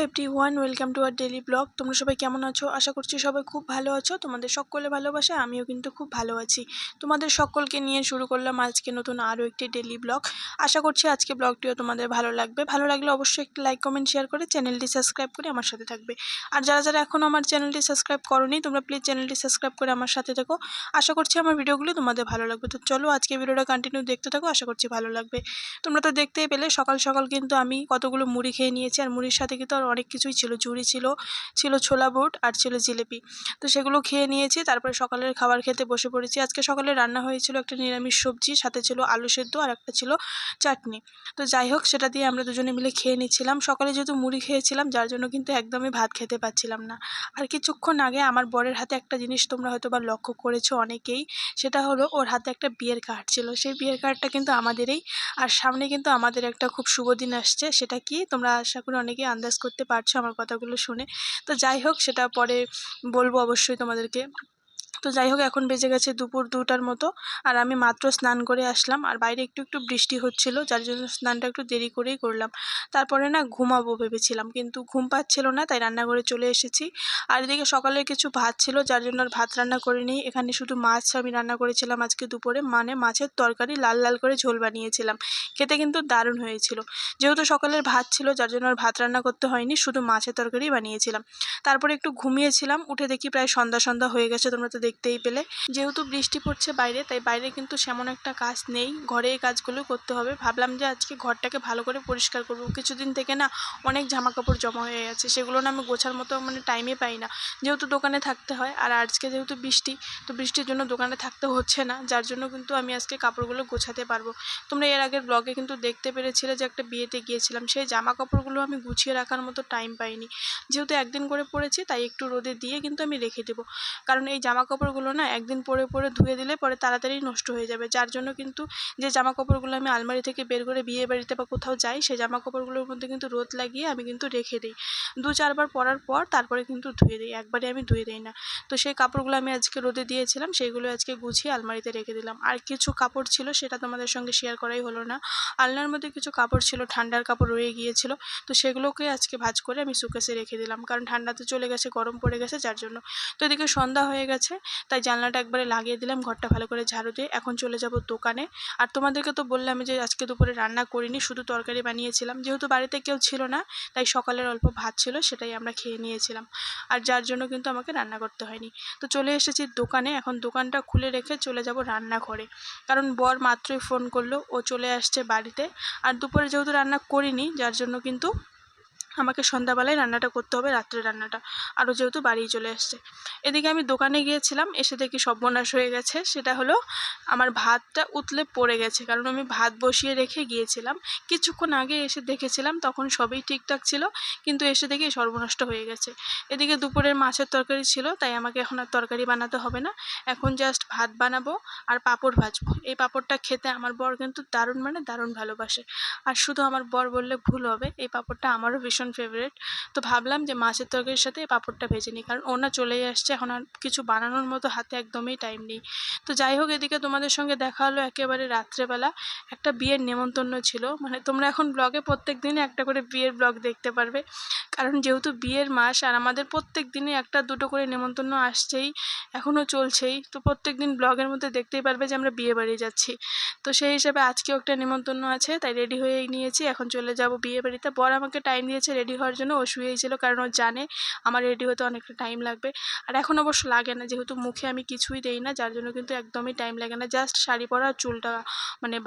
Everyone, welcome to our daily blog. তোমরা সবাই কেমন আছো? আশা করছি সবাই খুব ভালো আছো। তোমাদের সকলে ভালোবাসা, আমিও কিন্তু খুব ভালো আছি। তোমাদের সকলকে নিয়ে শুরু করলাম আজকে নতুন আরও একটি ডেইলি ব্লগ। আশা করছি আজকে ব্লগটিও তোমাদের ভালো লাগবে। ভালো লাগলে অবশ্যই একটি লাইক, কমেন্ট, শেয়ার করে চ্যানেলটি সাবস্ক্রাইব করে আমার সাথে থাকবে। আর যারা যারা এখনও আমার চ্যানেলটি সাবস্ক্রাইব করোনি, তোমরা প্লিজ চ্যানেলটি সাবস্ক্রাইব করে আমার সাথে থেকো। আশা করছি আমার ভিডিওগুলো তোমাদের ভালো লাগবে। তো চলো আজকে ভিডিওটা কন্টিনিউ দেখতে থাকো, আশা করছি ভালো লাগবে। তোমরা তো দেখতেই পেলে সকাল সকাল কিন্তু আমি কতগুলো মুড়ি খেয়ে নিয়েছি। আর মুড়ির সাথে কিন্তু আর অনেক কিছুই ছিল, ঝুড়ি ছিল, ছিল ছোলা বুট আর ছিল জিলিপি। তো সেগুলো খেয়ে নিয়েছি। তারপরে সকালের খাবার খেতে বসে পড়েছি। আজকে সকালে রান্না হয়েছিল একটা নিরামিষ সবজি, সাথে ছিল আলু সেদ্ধ আর একটা ছিল চাটনি। তো যাই হোক, সেটা দিয়ে আমরা দুজনে মিলে খেয়ে নিচ্ছিলাম। সকালে যেহেতু মুড়ি খেয়েছিলাম, যার জন্য কিন্তু একদমই ভাত খেতে পাচ্ছিলাম না। আর কিছুক্ষণ আগে আমার বরের হাতে একটা জিনিস তোমরা হয়তো বা লক্ষ্য করেছো অনেকেই, সেটা হলো ওর হাতে একটা বিয়ের কার্ড ছিল। সেই বিয়ের কার্ডটা কিন্তু আমাদেরই। আর সামনে কিন্তু আমাদের একটা খুব শুভ দিন আসছে। সেটা কি তোমরা আশা করি অনেকেই আন্দাজ করতে পারছো আমার কথাগুলো শুনে। তো যাই হোক, সেটা পরে বলবো অবশ্যই তোমাদেরকে। তো যাই হোক, এখন বেজে গেছে দুপুর 2টার মতো। আর আমি মাত্র স্নান করে আসলাম। আর বাইরে একটু একটু বৃষ্টি হচ্ছিল, যার জন্য স্নানটা একটু দেরি করেই করলাম। তারপরে না ঘুমাবো ভেবেছিলাম, কিন্তু ঘুম পাচ্ছিল না, তাই রান্নাঘরে চলে এসেছি। আর এদিকে সকালের কিছু ভাত ছিল, যার জন্য আর ভাত রান্না করিনি। এখানে শুধু মাছ আমি রান্না করেছিলাম আজকে দুপুরে, মানে মাছের তরকারি লাল লাল করে ঝোল বানিয়েছিলাম। খেতে কিন্তু দারুণ হয়েছিল। যেহেতু সকালের ভাত ছিল, যার জন্য আর ভাত রান্না করতে হয়নি, শুধু মাছের তরকারি বানিয়েছিলাম। তারপরে একটু ঘুমিয়েছিলাম, উঠে দেখি প্রায় সন্ধ্যা সন্ধ্যা হয়ে গেছে। তোমরা তো দেখতেই পেলে। যেহেতু বৃষ্টি পড়ছে বাইরে, তাই বাইরে কিন্তু সেমন একটা কাজ নেই, ঘরে এই কাজগুলো করতে হবে। ভাবলাম যে আজকে ঘরটাকে ভালো করে পরিষ্কার করবো। কিছুদিন থেকে না অনেক জামা কাপড় জমা হয়ে গেছে, সেগুলো না আমি গোছার মতো টাইমে পাই না, যেহেতু দোকানে থাকতে হয়। আর আজকে যেহেতু বৃষ্টি, তো বৃষ্টির জন্য দোকানে থাকতে হচ্ছে না, যার জন্য কিন্তু আমি আজকে কাপড়গুলো গোছাতে পারবো। তোমরা এর আগের ব্লগে কিন্তু দেখতে পেরেছিলে যে একটা বিয়েতে গিয়েছিলাম, সেই জামা কাপড়গুলো আমি গুছিয়ে রাখার মতো টাইম পাইনি। যেহেতু একদিন করে পরেছি, তাই একটু রোদে দিয়ে কিন্তু আমি রেখে দেবো। কারণ এই জামা কাপড়গুলো না একদিন পরে পরে ধুয়ে দিলে পরে তাড়াতাড়ি নষ্ট হয়ে যাবে। যার জন্য কিন্তু যে জামা কাপড়গুলো আমি আলমারি থেকে বের করে বিয়ে বাড়িতে বা কোথাও যাই, সেই জামা কাপড়গুলোর মধ্যে কিন্তু রোদ লাগিয়ে আমি কিন্তু রেখে দিই। 2-4 বার পরার পর তারপরে কিন্তু ধুয়ে দিই, একবারে আমি ধুয়ে দিই না। তো সেই কাপড়গুলো আমি আজকে রোদে দিয়েছিলাম, সেইগুলো আজকে গুছিয়ে আলমারিতে রেখে দিলাম। আর কিছু কাপড় ছিল, সেটা তোমাদের সঙ্গে শেয়ার করাই হলো না। আলনার মধ্যে কিছু কাপড় ছিল, ঠান্ডার কাপড় রয়ে গিয়েছিল। তো সেগুলোকে আজকে ভাঁজ করে আমি সুকেসে রেখে দিলাম, কারণ ঠান্ডাতে চলে গেছে, গরম পড়ে গেছে, যার জন্য। তো এদিকে সন্ধ্যা হয়ে গেছে, তাই জানলাটা একবারে লাগিয়ে দিলাম, ঘরটা ভালো করে ঝাড়ু দিয়ে। এখন চলে যাব দোকানে। আর তোমাদেরকে তো বললাম যে আজকে দুপুরে রান্না করিনি, শুধু তরকারি বানিয়েছিলাম। যেহেতু বাড়িতে কেউ ছিল না, তাই সকালের অল্প ভাত ছিল, সেটাই আমরা খেয়ে নিয়েছিলাম। আর যার জন্য কিন্তু আমাকে রান্না করতে হয়নি। তো চলে এসেছি দোকানে। এখন দোকানটা খুলে রেখে চলে যাব রান্নাঘরে, কারণ বর মাত্রই ফোন করলো, ও চলে আসছে বাড়িতে। আর দুপুরে যেহেতু রান্না করিনি, যার জন্য কিন্তু আমাকে সন্ধ্যাবেলায় রান্নাটা করতে হবে, রাত্রের রান্নাটা। আরও যেহেতু বাড়ি চলে আসছে। এদিকে আমি দোকানে গিয়েছিলাম, এসে দেখি সর্বনাশ হয়ে গেছে। সেটা হলো আমার ভাতটা উতলে পড়ে গেছে, কারণ আমি ভাত বসিয়ে রেখে গিয়েছিলাম। কিছুক্ষণ আগে এসে দেখেছিলাম, তখন সবই ঠিকঠাক ছিল, কিন্তু এসে দেখি সর্বনষ্ট হয়ে গেছে। এদিকে দুপুরের মাছের তরকারি ছিল, তাই আমাকে এখন আর তরকারি বানাতে হবে না। এখন জাস্ট ভাত বানাবো আর পাঁপড় ভাজবো। এই পাঁপড়টা খেতে আমার বর কিন্তু দারুণ, দারুণ ভালোবাসে। আর শুধু আমার বর বললে ভুল হবে, এই পাঁপড়টা আমারও ভীষণ ফেভারিট। তো ভাবলাম যে মাছের তরকারির সাথে এই পাঁপড়টা ভেজে নিই, কারণ ওনা চলেই আসছে, এখন আর কিছু বানানোর মতো হাতে একদমই টাইম নেই। তো যাই হোক, এদিকে তোমাদের সঙ্গে দেখা হলো একেবারে রাত্রেবেলা। একটা বিয়ের নেমন্তন্ন ছিল, তোমরা এখন ব্লগে প্রত্যেক দিনে একটা করে বিয়ের ব্লগ দেখতে পারবে, কারণ যেহেতু বিয়ের মাস, আর আমাদের প্রত্যেক দিনে একটা দুটো করে নেমন্তন্ন আসছেই, এখনও চলছেই। তো প্রত্যেক দিন ব্লগের মধ্যে দেখতেই পারবে যে আমরা বিয়ে বাড়ি যাচ্ছি। তো সেই হিসেবে আজকেও একটা নেমন্তন্ন আছে, তাই রেডি হয়ে নিয়েছি, এখন চলে যাব বিয়ে বাড়িতে। বর আমাকে টাইম দিয়েছে রেডি হওয়ার জন্য, ও শুয়েই ছিল, কারণ ও জানে আমার রেডি হতে অনেকটা টাইম লাগবে। আর এখন অবশ্য লাগে না, যেহেতু মুখে আমি কিছুই দেই না, যার জন্য কিন্তু একদমই টাইম লাগে না। জাস্ট শাড়ি পরা আর চুলটা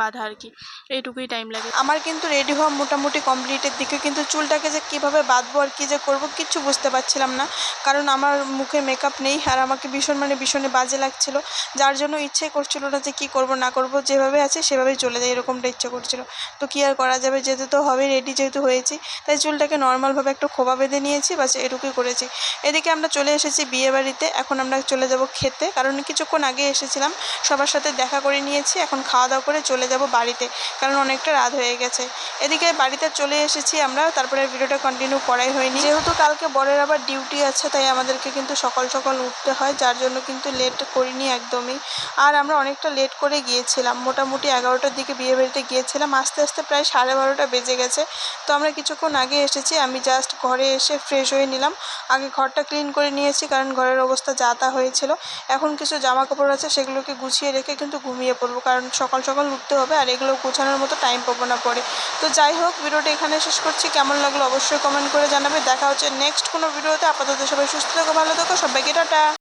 বাঁধা আর কি, এইটুকুই টাইম লাগে আমার। কিন্তু রেডি হওয়া মোটামুটি কমপ্লিটের দিকে, কিন্তু চুলটাকে যে কীভাবে বাঁধবো আর কী যে করবো কিচ্ছু বুঝতে পারছিলাম না, কারণ আমার মুখে মেকআপ নেই। আর আমাকে ভীষণই বাজে লাগছিল, যার জন্য ইচ্ছে করছিল না যে কী করব না করব, যেভাবে আছে সেভাবেই চলে যায়, এরকমটা ইচ্ছে করছিল। তো কী আর করা যাবে, যেতে তো হবে, রেডি যেহেতু হয়েছি, তাই চুলটাকে নর্মালভাবে একটু খোপা বেঁধে নিয়েছি, বাস এটুকুই করেছি। এদিকে আমরা চলে এসেছি বিয়ে বাড়িতে। এখন আমরা চলে যাব খেতে, কারণ কিছুক্ষণ আগে এসেছিলাম, সবার সাথে দেখা করে নিয়েছি। এখন খাওয়া দাওয়া করে চলে যাব বাড়িতে, কারণ অনেকটা রাত হয়ে গেছে। এদিকে বাড়িতে চলে এসেছি আমরা, তারপরে ভিডিওটা কন্টিনিউ করাই হয়নি, যেহেতু কালকে বরের আবার ডিউটি আছে, তাই আমাদেরকে কিন্তু সকাল সকাল উঠতে হয়, যার জন্য কিন্তু লেট করিনি একদমই। আর আমরা অনেকটা লেট করে গিয়েছিলাম, মোটামুটি 11টার দিকে বিয়ে বাড়িতে গিয়েছিলাম, আস্তে আস্তে প্রায় 12:30 বেজে গেছে। তো আমরা কিছুক্ষণ আগে এসেছি। এসেছি, আমি জাস্ট ঘরে এসে ফ্রেশ হয়ে নিলাম। আগে ঘরটা ক্লিন করে নিয়েছি কারণ ঘরের অবস্থা যা তা হয়েছিল। এখন কিছু জামা কাপড় আছে সেগুলোকে গুছিয়ে রেখে কিন্তু ঘুমিয়ে পড়বো, কারণ সকাল সকাল উঠতে হবে আর এগুলো গোছানোর মতো টাইম পাবো না পরে। তো যাই হোক, ভিডিওটা এখানে শেষ করছি। কেমন লাগলো অবশ্যই কমেন্ট করে জানাবে। দেখা হচ্ছে নেক্সট কোনো ভিডিওতে। আপাতত সবাই সুস্থ থেকো, ভালো থেকো, সবাইকে টাটা।